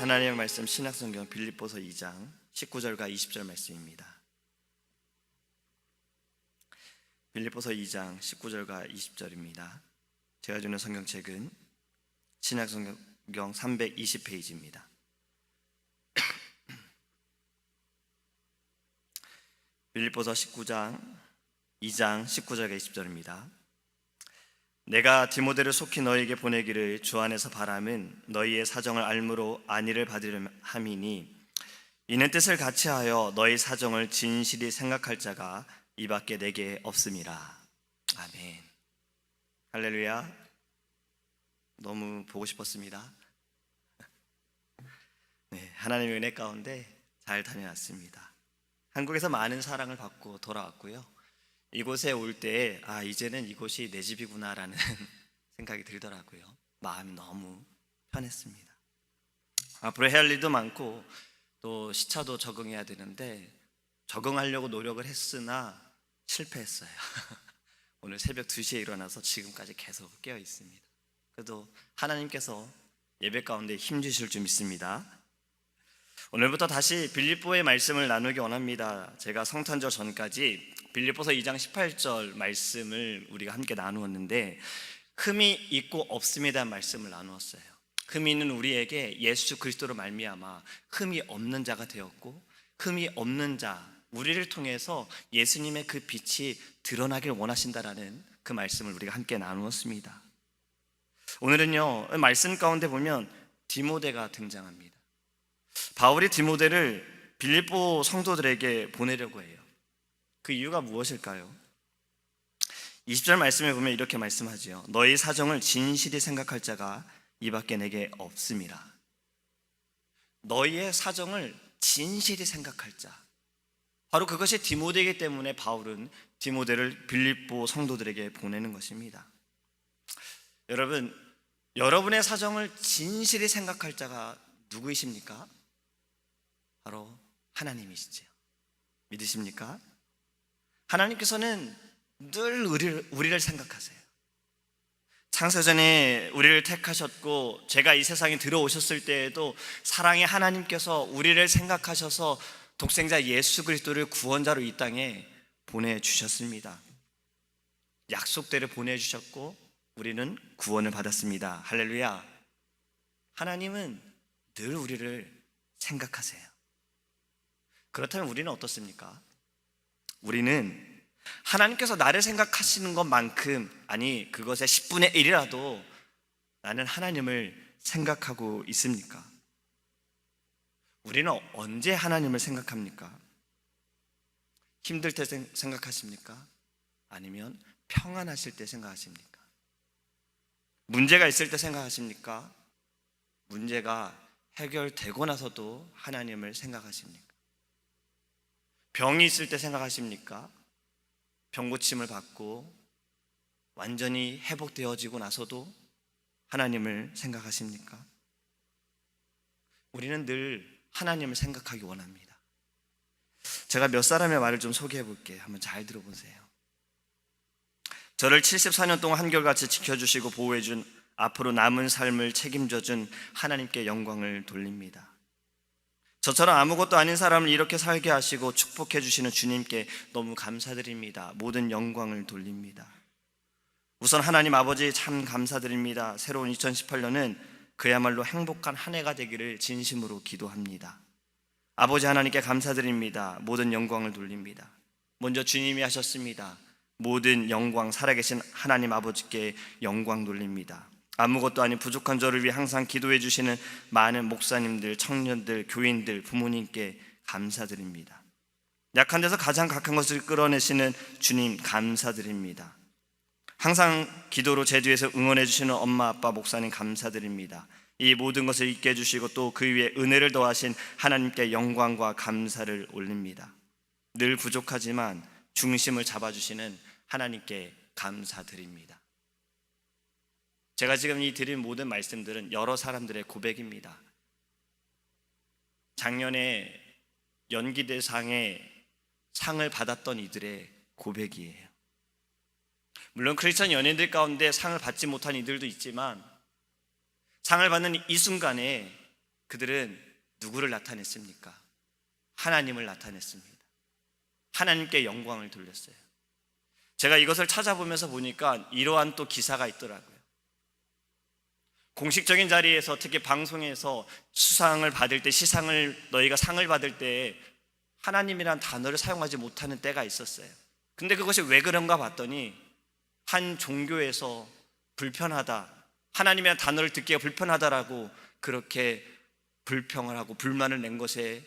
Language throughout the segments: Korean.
하나님의 말씀 신약성경 빌립보서 2장 19절과 20절 말씀입니다. 빌립보서 2장 19절과 20절입니다. 제가 주는 성경책은 신약성경 320페이지입니다. 빌립보서 2장 19절과 20절입니다. 내가 디모데를 속히 너희에게 보내기를 주 안에서 바람은 너희의 사정을 알므로 안위를 받으려 함이니, 이는 뜻을 같이 하여 너희 사정을 진실히 생각할 자가 이밖에 내게 없음이라. 아멘. 할렐루야. 너무 보고 싶었습니다. 네, 하나님의 은혜 가운데 잘 다녀왔습니다. 한국에서 많은 사랑을 받고 돌아왔고요, 이곳에 올 때 이제는 이곳이 내 집이구나라는 생각이 들더라고요. 마음이 너무 편했습니다. 앞으로 해야 할 일도 많고 또 시차도 적응해야 되는데 적응하려고 노력을 했으나 실패했어요. 오늘 새벽 2시에 일어나서 지금까지 계속 깨어 있습니다. 그래도 하나님께서 예배 가운데 힘 주실 줄 믿습니다. 오늘부터 다시 빌립보의 말씀을 나누기 원합니다. 제가 성탄절 전까지 빌립보서 2장 18절 말씀을 우리가 함께 나누었는데, 흠이 있고 없음에 대한 말씀을 나누었어요. 흠이 있는 우리에게 예수 그리스도로 말미암아 흠이 없는 자가 되었고, 흠이 없는 자 우리를 통해서 예수님의 그 빛이 드러나길 원하신다라는 그 말씀을 우리가 함께 나누었습니다. 오늘은요, 말씀 가운데 보면 디모데가 등장합니다. 바울이 디모데를 빌립보 성도들에게 보내려고 해요. 그 이유가 무엇일까요? 20절 말씀에 보면 이렇게 말씀하지요. 너희 사정을 진실히 생각할 자가 이밖에 내게 없음이라. 너희의 사정을 진실히 생각할 자, 바로 그것이 디모데이기 때문에 바울은 디모데를 빌립보 성도들에게 보내는 것입니다. 여러분, 여러분의 사정을 진실히 생각할 자가 누구이십니까? 바로 하나님이시죠. 믿으십니까? 하나님께서는 늘 우리를 생각하세요. 창세전에 우리를 택하셨고, 제가 이 세상에 들어오셨을 때에도 사랑의 하나님께서 우리를 생각하셔서 독생자 예수 그리스도를 구원자로 이 땅에 보내주셨습니다. 약속대로 보내주셨고 우리는 구원을 받았습니다. 할렐루야. 하나님은 늘 우리를 생각하세요. 그렇다면 우리는 어떻습니까? 우리는 하나님께서 나를 생각하시는 것만큼, 아니 그것의 10분의 1이라도 나는 하나님을 생각하고 있습니까? 우리는 언제 하나님을 생각합니까? 힘들 때 생각하십니까? 아니면 평안하실 때 생각하십니까? 문제가 있을 때 생각하십니까? 문제가 해결되고 나서도 하나님을 생각하십니까? 병이 있을 때 생각하십니까? 병 고침을 받고 완전히 회복되어지고 나서도 하나님을 생각하십니까? 우리는 늘 하나님을 생각하기 원합니다. 제가 몇 사람의 말을 좀 소개해 볼게요. 한번 잘 들어보세요. 저를 74년 동안 한결같이 지켜주시고 보호해준, 앞으로 남은 삶을 책임져준 하나님께 영광을 돌립니다. 저처럼 아무것도 아닌 사람을 이렇게 살게 하시고 축복해 주시는 주님께 너무 감사드립니다. 모든 영광을 돌립니다. 우선 하나님 아버지 참 감사드립니다. 새로운 2018년은 그야말로 행복한 한 해가 되기를 진심으로 기도합니다. 아버지 하나님께 감사드립니다. 모든 영광을 돌립니다. 먼저 주님이 하셨습니다. 모든 영광 살아계신 하나님 아버지께 영광 돌립니다. 아무것도 아닌 부족한 저를 위해 항상 기도해 주시는 많은 목사님들, 청년들, 교인들, 부모님께 감사드립니다. 약한 데서 가장 각한 것을 끌어내시는 주님 감사드립니다. 항상 기도로 제 뒤에서 응원해 주시는 엄마, 아빠, 목사님 감사드립니다. 이 모든 것을 있게 해주시고 또 그 위에 은혜를 더하신 하나님께 영광과 감사를 올립니다. 늘 부족하지만 중심을 잡아주시는 하나님께 감사드립니다. 제가 지금 이 드린 모든 말씀들은 여러 사람들의 고백입니다. 작년에 연기대상에 상을 받았던 이들의 고백이에요. 물론 크리스천 연예인들 가운데 상을 받지 못한 이들도 있지만 상을 받는 이 순간에 그들은 누구를 나타냈습니까? 하나님을 나타냈습니다. 하나님께 영광을 돌렸어요. 제가 이것을 찾아보면서 보니까 이러한 또 기사가 있더라고요. 공식적인 자리에서, 특히 방송에서 수상을 받을 때, 너희가 상을 받을 때 하나님이란 단어를 사용하지 못하는 때가 있었어요. 근데 그것이 왜 그런가 봤더니 한 종교에서 불편하다, 하나님이란 단어를 듣기가 불편하다라고 그렇게 불평을 하고 불만을 낸 것에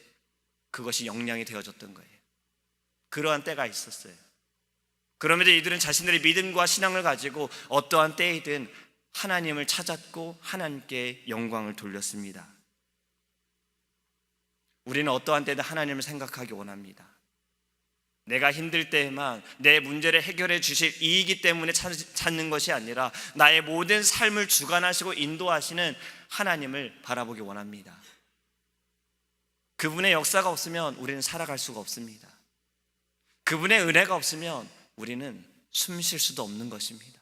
그것이 영향이 되어졌던 거예요. 그러한 때가 있었어요. 그럼에도 이들은 자신들의 믿음과 신앙을 가지고 어떠한 때이든 하나님을 찾았고 하나님께 영광을 돌렸습니다. 우리는 어떠한 때든 하나님을 생각하기 원합니다. 내가 힘들 때에만 내 문제를 해결해 주실 이이기 때문에 찾는 것이 아니라 나의 모든 삶을 주관하시고 인도하시는 하나님을 바라보기 원합니다. 그분의 역사가 없으면 우리는 살아갈 수가 없습니다. 그분의 은혜가 없으면 우리는 숨 쉴 수도 없는 것입니다.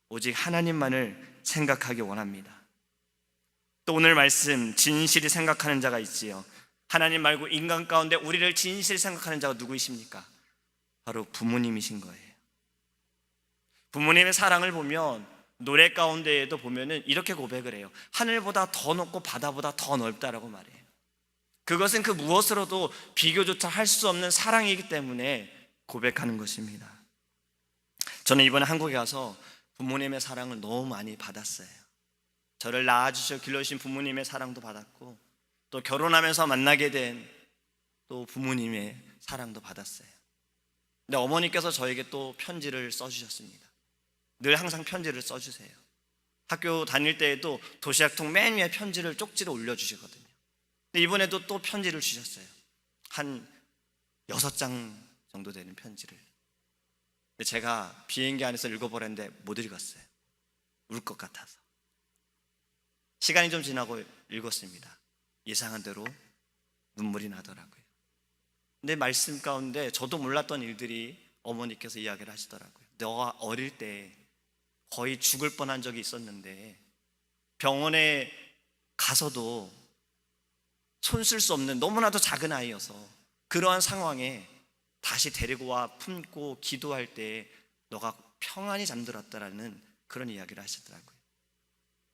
오직 하나님만을 생각하기 원합니다. 또 오늘 말씀, 진실이 생각하는 자가 있지요. 하나님 말고 인간 가운데 우리를 진실히 생각하는 자가 누구이십니까? 바로 부모님이신 거예요. 부모님의 사랑을 보면 노래 가운데에도 보면은 이렇게 고백을 해요. 하늘보다 더 높고 바다보다 더 넓다라고 말해요. 그것은 그 무엇으로도 비교조차 할 수 없는 사랑이기 때문에 고백하는 것입니다. 저는 이번에 한국에 가서 부모님의 사랑을 너무 많이 받았어요. 저를 낳아주셔 길러주신 부모님의 사랑도 받았고, 또 결혼하면서 만나게 된 또 부모님의 사랑도 받았어요. 근데 어머니께서 저에게 또 편지를 써주셨습니다. 늘 항상 편지를 써주세요. 학교 다닐 때에도 도시락통 맨 위에 편지를 쪽지로 올려주시거든요. 근데 이번에도 또 편지를 주셨어요. 한 6장 정도 되는 편지를. 근데 제가 비행기 안에서 읽어보랬는데 못 읽었어요. 울 것 같아서. 시간이 좀 지나고 읽었습니다. 예상한 대로 눈물이 나더라고요. 근데 말씀 가운데 저도 몰랐던 일들이 어머니께서 이야기를 하시더라고요. 너가 어릴 때 거의 죽을 뻔한 적이 있었는데 병원에 가서도 손 쓸 수 없는 너무나도 작은 아이여서 그러한 상황에 다시 데리고 와 품고 기도할 때 너가 평안히 잠들었다라는 그런 이야기를 하시더라고요.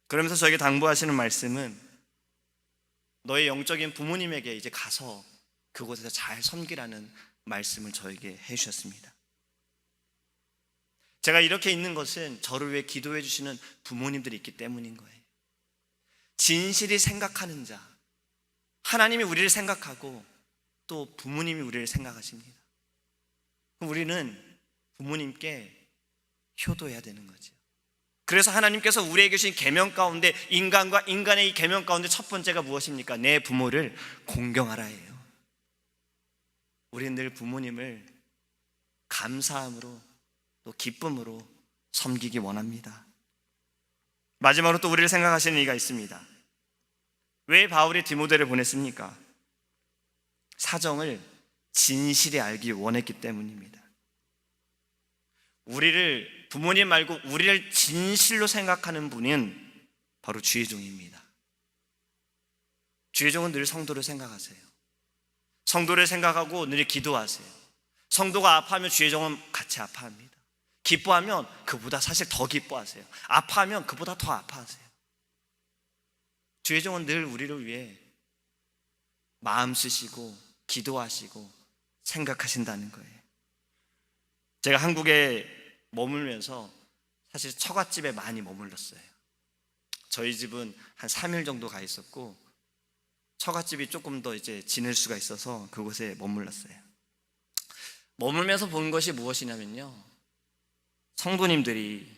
그러면서 저에게 당부하시는 말씀은 너의 영적인 부모님에게 이제 가서 그곳에서 잘 섬기라는 말씀을 저에게 해주셨습니다. 제가 이렇게 있는 것은 저를 위해 기도해 주시는 부모님들이 있기 때문인 거예요. 진실이 생각하는 자, 하나님이 우리를 생각하고 또 부모님이 우리를 생각하십니다. 우리는 부모님께 효도해야 되는 거죠. 그래서 하나님께서 우리에게 주신 계명 가운데, 인간과 인간의 이 계명 가운데 첫 번째가 무엇입니까? 내 부모를 공경하라예요. 우리는 늘 부모님을 감사함으로 또 기쁨으로 섬기기 원합니다. 마지막으로 또 우리를 생각하시는 이가 있습니다. 왜 바울이 디모데를 보냈습니까? 사정을 진실히 알기 원했기 때문입니다. 우리를, 부모님 말고 우리를 진실로 생각하는 분은 바로 주의 종입니다. 주의 종은 늘 성도를 생각하세요. 성도를 생각하고 늘 기도하세요. 성도가 아파하면 주의 종은 같이 아파합니다. 기뻐하면 그보다 사실 더 기뻐하세요. 아파하면 그보다 더 아파하세요. 주의 종은 늘 우리를 위해 마음 쓰시고 기도하시고 생각하신다는 거예요. 제가 한국에 머물면서 사실 처갓집에 많이 머물렀어요. 저희 집은 한 3일 정도 가 있었고 처갓집이 조금 더 이제 지낼 수가 있어서 그곳에 머물렀어요. 머물면서 본 것이 무엇이냐면요, 성도님들이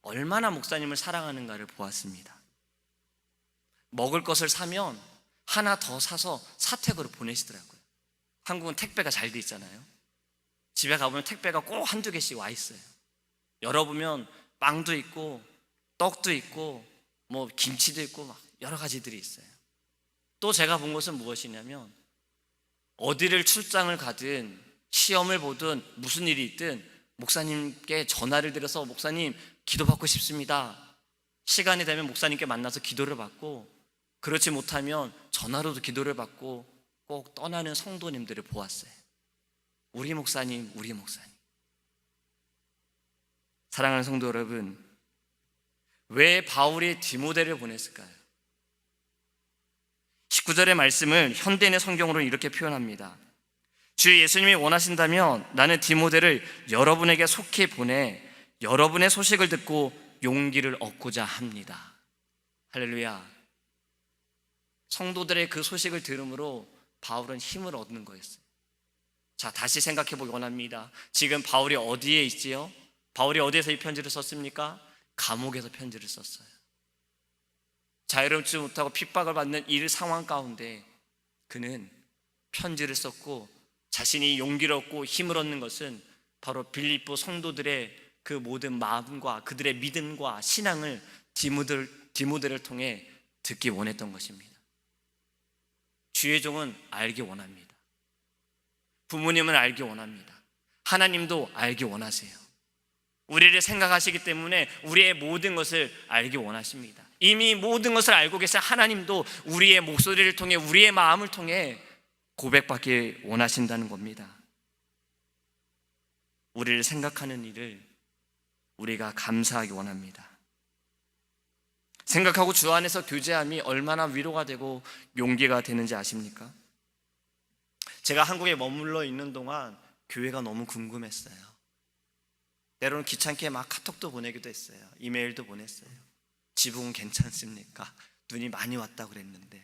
얼마나 목사님을 사랑하는가를 보았습니다. 먹을 것을 사면 하나 더 사서 사택으로 보내시더라고요. 한국은 택배가 잘 돼 있잖아요. 집에 가보면 택배가 꼭 한두 개씩 와 있어요. 열어보면 빵도 있고 떡도 있고 뭐 김치도 있고 막 여러 가지들이 있어요. 또 제가 본 것은 무엇이냐면 어디를 출장을 가든 시험을 보든 무슨 일이 있든 목사님께 전화를 드려서 목사님 기도받고 싶습니다. 시간이 되면 목사님께 만나서 기도를 받고 그렇지 못하면 전화로도 기도를 받고 꼭 떠나는 성도님들을 보았어요. 우리 목사님, 우리 목사님. 사랑하는 성도 여러분, 왜 바울이 디모데를 보냈을까요? 19절의 말씀을 현대인의 성경으로는 이렇게 표현합니다. 주 예수님이 원하신다면 나는 디모데를 여러분에게 속히 보내 여러분의 소식을 듣고 용기를 얻고자 합니다. 할렐루야. 성도들의 그 소식을 들음으로 바울은 힘을 얻는 거였어요. 자, 다시 생각해 보기 원합니다. 지금 바울이 어디에 있지요? 바울이 어디에서 이 편지를 썼습니까? 감옥에서 편지를 썼어요. 자유롭지 못하고 핍박을 받는 이 상황 가운데 그는 편지를 썼고, 자신이 용기를 얻고 힘을 얻는 것은 바로 빌립보 성도들의 그 모든 마음과 그들의 믿음과 신앙을 디모데를 통해 듣기 원했던 것입니다. 주의 종은 알기 원합니다. 부모님은 알기 원합니다. 하나님도 알기 원하세요. 우리를 생각하시기 때문에 우리의 모든 것을 알기 원하십니다. 이미 모든 것을 알고 계신 하나님도 우리의 목소리를 통해, 우리의 마음을 통해 고백받기 원하신다는 겁니다. 우리를 생각하는 일을 우리가 감사하기 원합니다. 생각하고 주 안에서 교제함이 얼마나 위로가 되고 용기가 되는지 아십니까? 제가 한국에 머물러 있는 동안 교회가 너무 궁금했어요. 때로는 귀찮게 막 카톡도 보내기도 했어요. 이메일도 보냈어요. 지붕은 괜찮습니까? 눈이 많이 왔다고 그랬는데.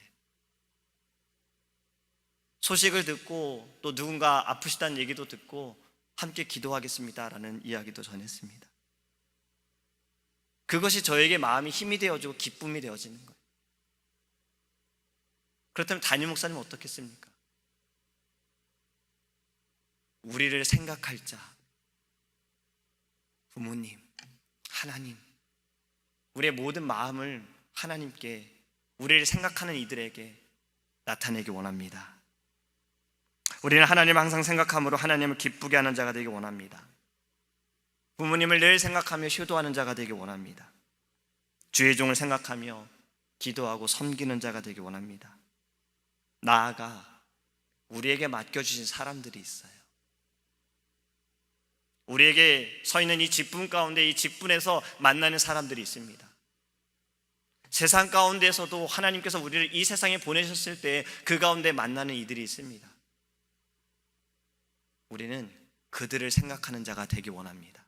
소식을 듣고 또 누군가 아프시다는 얘기도 듣고 함께 기도하겠습니다라는 이야기도 전했습니다. 그것이 저에게 마음이 힘이 되어지고 기쁨이 되어지는 거예요. 그렇다면 담임 목사님은 어떻겠습니까? 우리를 생각할 자, 부모님, 하나님, 우리의 모든 마음을 하나님께, 우리를 생각하는 이들에게 나타내기 원합니다. 우리는 하나님을 항상 생각함으로 하나님을 기쁘게 하는 자가 되기 원합니다. 부모님을 늘 생각하며 효도하는 자가 되기 원합니다. 주의 종을 생각하며 기도하고 섬기는 자가 되기 원합니다. 나아가 우리에게 맡겨주신 사람들이 있어요. 우리에게 서 있는 이 직분 가운데, 이 직분에서 만나는 사람들이 있습니다. 세상 가운데서도 하나님께서 우리를 이 세상에 보내셨을 때 그 가운데 만나는 이들이 있습니다. 우리는 그들을 생각하는 자가 되기 원합니다.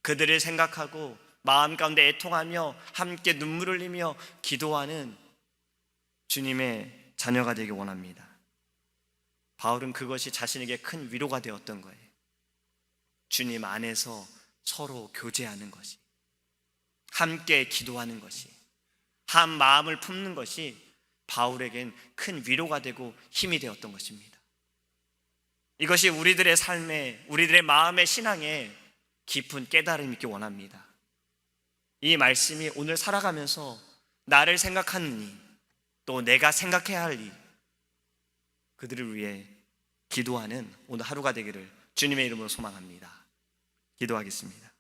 그들을 생각하고 마음 가운데 애통하며 함께 눈물을 흘리며 기도하는 주님의 자녀가 되기 원합니다. 바울은 그것이 자신에게 큰 위로가 되었던 거예요. 주님 안에서 서로 교제하는 것이, 함께 기도하는 것이, 한 마음을 품는 것이 바울에겐 큰 위로가 되고 힘이 되었던 것입니다. 이것이 우리들의 삶에, 우리들의 마음의 신앙에 깊은 깨달음이 있기 원합니다. 이 말씀이 오늘 살아가면서 나를 생각하는 이, 또 내가 생각해야 할 이, 그들을 위해 기도하는 오늘 하루가 되기를 주님의 이름으로 소망합니다. 기도하겠습니다.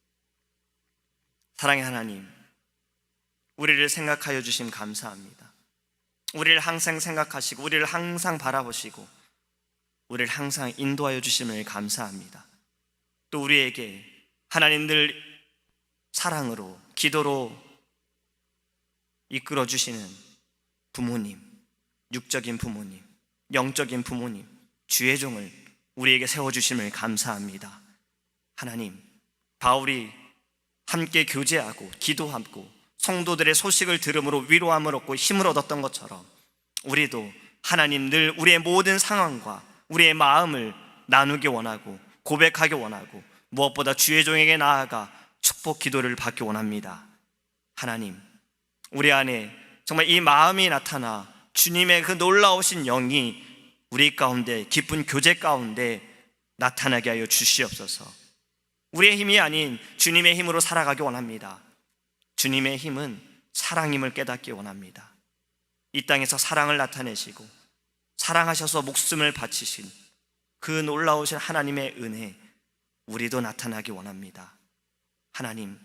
사랑의 하나님, 우리를 생각하여 주심 감사합니다. 우리를 항상 생각하시고 우리를 항상 바라보시고 우리를 항상 인도하여 주심을 감사합니다. 또 우리에게 하나님 늘 사랑으로, 기도로 이끌어 주시는 부모님, 육적인 부모님, 영적인 부모님, 주의 종을 우리에게 세워주심을 감사합니다. 하나님, 바울이 함께 교제하고 기도하고 성도들의 소식을 들음으로 위로함을 얻고 힘을 얻었던 것처럼 우리도 하나님 늘 우리의 모든 상황과 우리의 마음을 나누기 원하고 고백하기 원하고 무엇보다 주의 종에게 나아가 축복 기도를 받기 원합니다. 하나님, 우리 안에 정말 이 마음이 나타나 주님의 그 놀라우신 영이 우리 가운데, 기쁜 교제 가운데 나타나게 하여 주시옵소서. 우리의 힘이 아닌 주님의 힘으로 살아가기 원합니다. 주님의 힘은 사랑임을 깨닫기 원합니다. 이 땅에서 사랑을 나타내시고 사랑하셔서 목숨을 바치신 그 놀라우신 하나님의 은혜, 우리도 나타나기 원합니다. 하나님,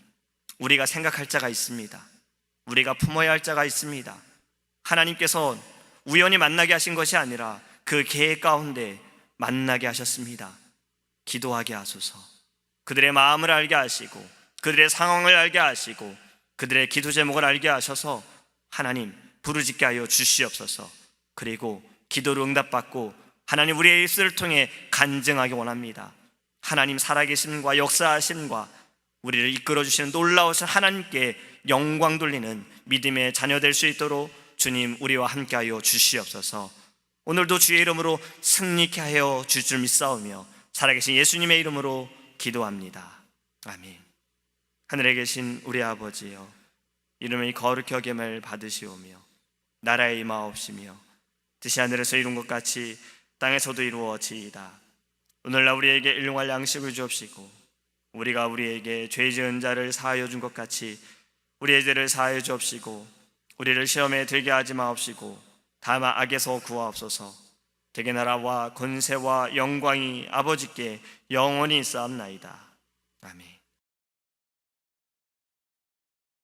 우리가 생각할 자가 있습니다. 우리가 품어야 할 자가 있습니다. 하나님께서 우연히 만나게 하신 것이 아니라 그 계획 가운데 만나게 하셨습니다. 기도하게 하소서. 그들의 마음을 알게 하시고 그들의 상황을 알게 하시고 그들의 기도 제목을 알게 하셔서 하나님 부르짖게 하여 주시옵소서. 그리고 기도를 응답받고 하나님 우리의 입술을 통해 간증하기 원합니다. 하나님 살아계심과 역사하심과 우리를 이끌어주시는 놀라우신 하나님께 영광 돌리는 믿음의 자녀 될 수 있도록 주님 우리와 함께하여 주시옵소서. 오늘도 주의 이름으로 승리케 하여 줄 줄 믿사오며 살아계신 예수님의 이름으로 기도합니다. 아멘. 하늘에 계신 우리 아버지여, 이름이 거룩히 여김을 받으시오며 나라에 임하옵시며 뜻이 하늘에서 이룬 것 같이 땅에서도 이루어지이다. 오늘날 우리에게 일용할 양식을 주옵시고 우리가 우리에게 죄 지은 자를 사하여 준 것 같이 우리의 죄를 사하여 주옵시고 우리를 시험에 들게 하지 마옵시고 다만 악에서 구하옵소서. 대개 나라와 권세와 영광이 아버지께 영원히 있사옵나이다. 아멘.